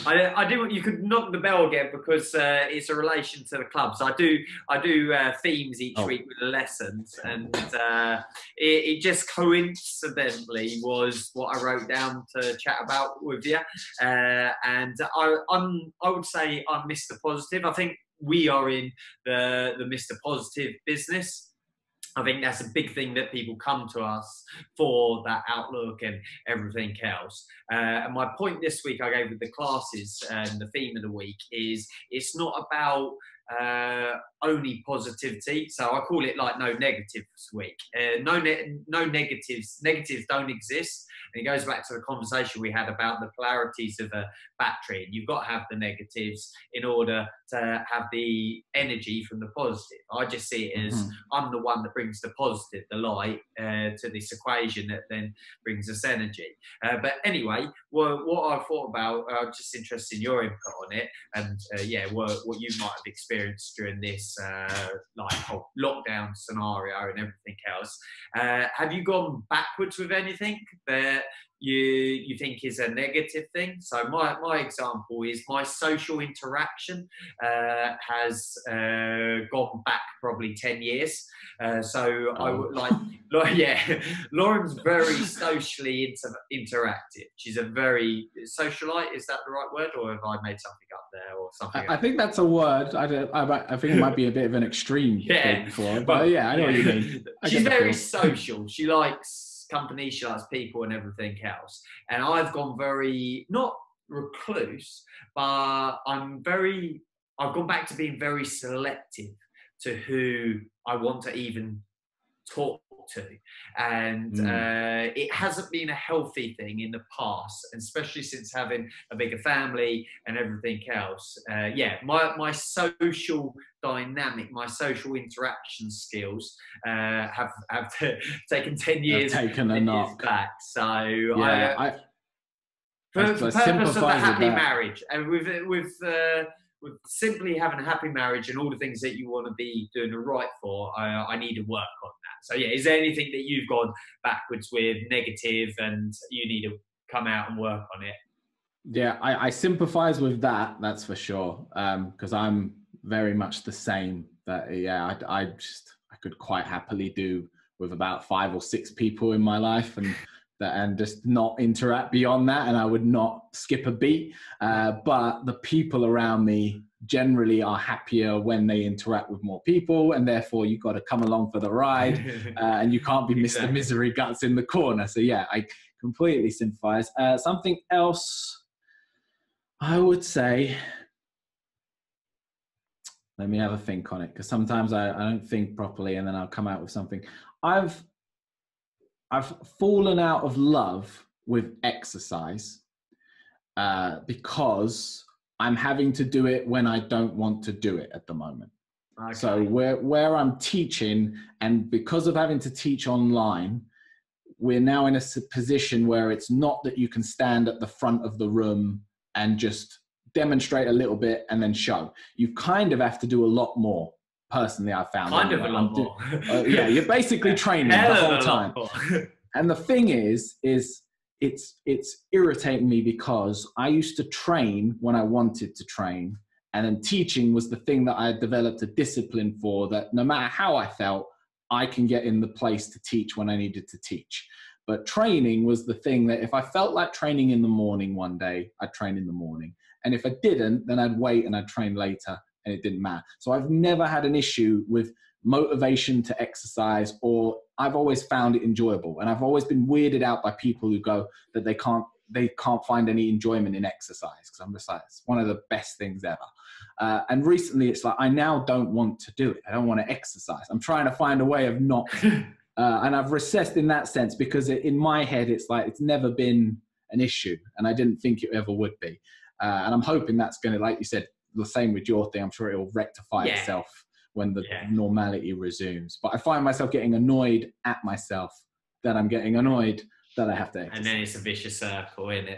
I do. You could knock the bell again because it's a relation to the club. So I do themes each week with the lessons, and it just coincidentally was what I wrote down to chat about with you. And I would say I'm Mr. Positive. I think we are in the Mr. Positive business. I think that's a big thing that people come to us for, that outlook and everything else. And my point this week I gave with the classes and the theme of the week is it's not about only positivity. So I call it like no negatives week. No negatives. Negatives don't exist. And it goes back to the conversation we had about the polarities of a battery. And you've got to have the negatives in order to have the energy from the positive. I just see it as I'm the one that brings the positive, the light, to this equation that then brings us energy. But anyway, what I thought about, I'm just interested in your input on it, and what you might have experienced during this whole lockdown scenario and everything else. Have you gone backwards with anything that you think is a negative thing? So my example is my social interaction has gone back probably 10 years. I would Lauren's very socially interactive. She's a very socialite. Is that the right word, or have I made something up there or something? I think that's a word. I think it might be a bit of an extreme thing for her, but I know what you mean. She's very social. She likes company, she likes people and everything else. And I've gone very, not recluse, but I've gone back to being very selective to who I want to even talk to. And it hasn't been a healthy thing in the past, and especially since having a bigger family and everything else. My social dynamic, my social interaction skills have taken 10 years, taken a knock back. So for I the purpose of a happy marriage, and with simply having a happy marriage and all the things that you want to be doing the right for, I need to work on that. So is there anything that you've gone backwards with, negative, and you need to come out and work on it? Yeah, I sympathize with that. That's for sure. Because I'm very much the same. That I could quite happily do with about 5 or 6 people in my life, and just not interact beyond that, and I would not skip a beat. But the people around me generally are happier when they interact with more people, and therefore you've got to come along for the ride, and you can't be Mr. Misery Guts in the corner. So I completely sympathize. Something else I would say, let me have a think on it, because sometimes I don't think properly and then I'll come out with something. I've fallen out of love with exercise because I'm having to do it when I don't want to do it at the moment. Okay. So where I'm teaching, and because of having to teach online, we're now in a position where it's not that you can stand at the front of the room and just demonstrate a little bit and then show. You kind of have to do a lot more. Personally, I found a lot more. You're basically training the whole time. And the thing is it's irritating me because I used to train when I wanted to train, and then teaching was the thing that I had developed a discipline for, that no matter how I felt, I can get in the place to teach when I needed to teach. But training was the thing that if I felt like training in the morning one day, I'd train in the morning. And if I didn't, then I'd wait and I'd train later, and it didn't matter. So I've never had an issue with motivation to exercise, or I've always found it enjoyable. And I've always been weirded out by people who go that they can't find any enjoyment in exercise, because I'm just like, it's one of the best things ever. And recently it's like, I now don't want to do it. I don't want to exercise. I'm trying to find a way of not, and I've recessed in that sense, because in my head, it's like, it's never been an issue, and I didn't think it ever would be. And I'm hoping that's going to, like you said, the same with your thing. I'm sure it will rectify itself when the normality resumes. But I find myself getting annoyed at myself that I'm getting annoyed that I have to exercise. And then it's a vicious circle, isn't it?